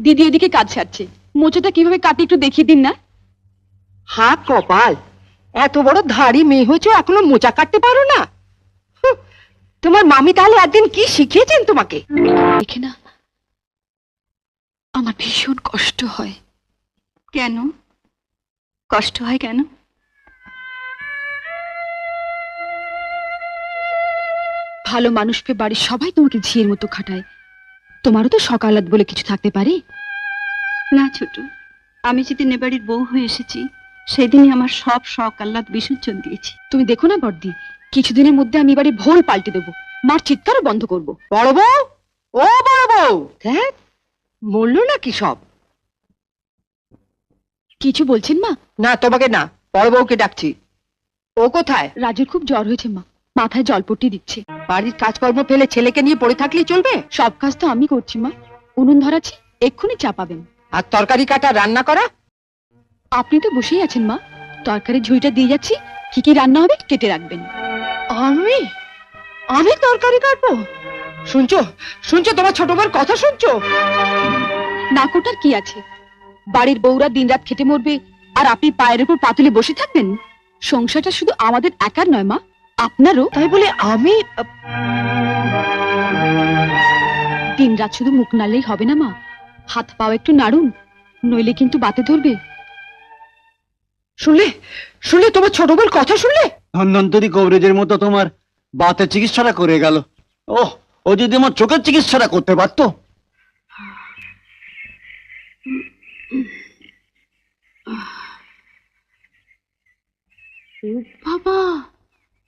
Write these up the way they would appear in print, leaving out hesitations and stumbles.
দিদি এদিকে কাজ সারছে, মোচাটা কিভাবে কাটি একটু দেখিয়ে দিন না। হা কপাল, এত বড় ধাড়ি মেয়ে হয়েছে এখনো মোচা কাটতে পারো না? হুঁ, তোমার মামি তাহলে একদিন কি শিখিয়েছেন তোমাকে? দেখে না, আমার ভীষণ কষ্ট হয়। কেন কষ্ট হয় কেন? ভালো মানুষকে বাড়ির সবাই তোমাকে ঝিয়ের মতো খাটায়, তোমারও তো সকালাত বলে কিছু থাকতে পারে না ছোট, আমি যেদিন এ বাড়ির বউ হয়ে এসেছি সেদিনই আমার সব শখ আহ্লাদ বিসর্জন দিয়েছি। তুমি দেখো না বর্দি, কিছুদিনের মধ্যে আমি এবারে ভোল পাল্টে দেবো, মার চিৎকারও বন্ধ করবো। বড় বউ, ও বড় বউ, দেখ মরলো নাকি সব? কিছু বলছেন মা? না তোমাকে না, বড় বউকে ডাকছি। ও কোথায়? রাজুর খুব জ্বর হয়েছে মা, মাথায় জলপট্টি দিচ্ছে। বাড়ির কাজকর্ম ফেলে ছেলেকে নিয়ে পড়ে থাকলেই চলবে? সব কাজ তো আমি করছি মা, উনুন ধরাচ্ছি, এক্ষুনি চাপাবেন। আর তরকারি কাটা, রান্না করা? আপনি তো বসেই আছেন মা, তরকারির ঝুড়িটা দিয়ে যাচ্ছি, কি কি রান্না হবে কেটে রাখবেন। আমি আমি তরকারি কাটবো? শুনছো শুনছো, তোমার ছোট বউর কথা শুনছো? নাকোটার কি আছে, বাড়ির বউরা দিনরাত খেটে মরবে আর আপনি পায়ের উপর পাতুলে বসে থাকবেন? সংসারটা শুধু আমাদের একার নয় মা, আপনারও। তাই বলে আমি দিনরাত শুধু মুখ নাড়লেই হবে না মা, হাত পাও একটু নাড়ুন, নইলে কিন্তু বাতে ধরবে। শুনলে শুনলে, তোমার ছোট বউর কথা শুনলে? ধন্বন্তরী কবরেজের মতো তোমার বাতের চিকিৎসাটা করে গেল। ওহ, ও যদি আমার চোখের চিকিৎসাটা করতে পারতো। বাবা,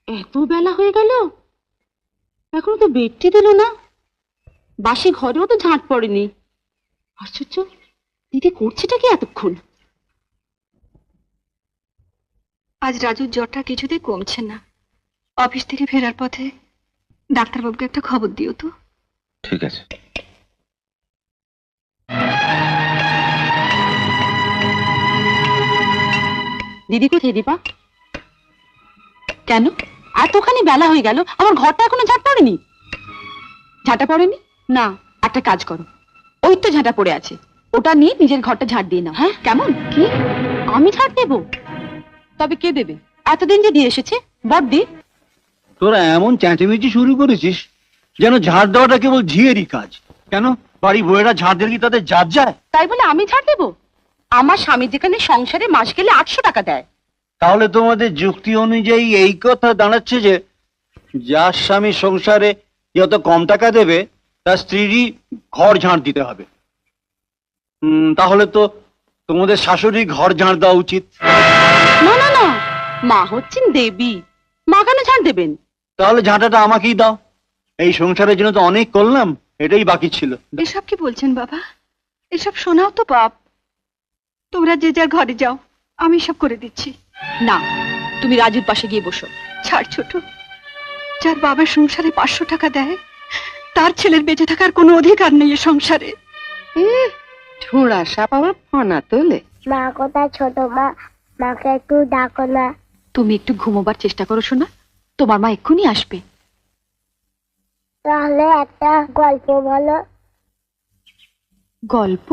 এত বেলা হয়ে গেল, এখনো তো বেডটি দিল না। বাসি ঘরেও তো ঝাঁট পড়েনি। আশ্চর্য, দিদি করছেটা কি এতক্ষণ? আজ রাজুর জ্বরটা কিছুতেই কমছে না। অফিস থেকে ফেরার পথে ডাক্তারবাবুকে একটা খবর দিও তো। ঠিক আছে। দিদি কোথায় দীপা? কেন? এতখানি বেলা হয়ে গেল, আমার ঘরটা এখনো ঝাঁট পড়েনি। ঝাঁটা পড়েনি? না। একটা কাজ করো, ওই তো ঝাঁটা পড়ে আছে, ওটা নিয়ে নিজের ঘরটা ঝাড় দিয়ে নাও। হ্যাঁ? কেমন? কি? আমি ঝাঁট দেবো? তবে কে দেবে? এতদিন যে দিয়ে এসেছে বড়দি। তোরা এমন চেঁচামেচি শুরু করেছিস যেন ঝাড় দেওয়াটা কেবল ঝিয়েরই কাজ। কেন, বাড়ি বউয়েরা ঝাড় দিলে কি তাদের জাত যায়? তাই বলে আমি ঝাড় দেবো? আমার স্বামী যেখানে সংসারে মাস গেলে 800 টাকা দেয়। তাহলে তোমাদের যুক্তি অনুযায়ী এই কথা দাঁড়াচ্ছে যে যার স্বামী সংসারে যত কম টাকা দেবে তার স্ত্রীরই ঘর ঝাড় দিতে হবে। তাহলে তো তোমাদের শাশুড়ি ঘর ঝাড় দেওয়া উচিত। না না না, মা হচ্ছেন দেবী, মা কেন ঝাড় দেবেন? তাহলে ঝাঁটাটা আমাকেই দাও, এই সংসারের জন্য তো অনেক করলাম, এটাই বাকি ছিল। এসব কি বলছেন বাবা? এসব শোনাও তো পাপ। তোমরা যে যার ঘরে যাও, আমি সব করে দিচ্ছি। না, তুমি রাজুর পাশে গিয়ে বসো। ছাড় ছোট, যার বাবার সংসারে 500 টাকা দেয় তার ছেলের বেঁচে থাকার কোনো অধিকার নেই এ সংসারে। ঠোঁড়া সাপ আমার ফানা তোলে। মা কোথায় ছোট মা? মাকে একটু ডাকো না। তুমি একটু ঘুমোবার চেষ্টা করো শোনা, তোমার মা এক্ষুনি আসবে। তাহলে একটা গল্প বলো। গল্প?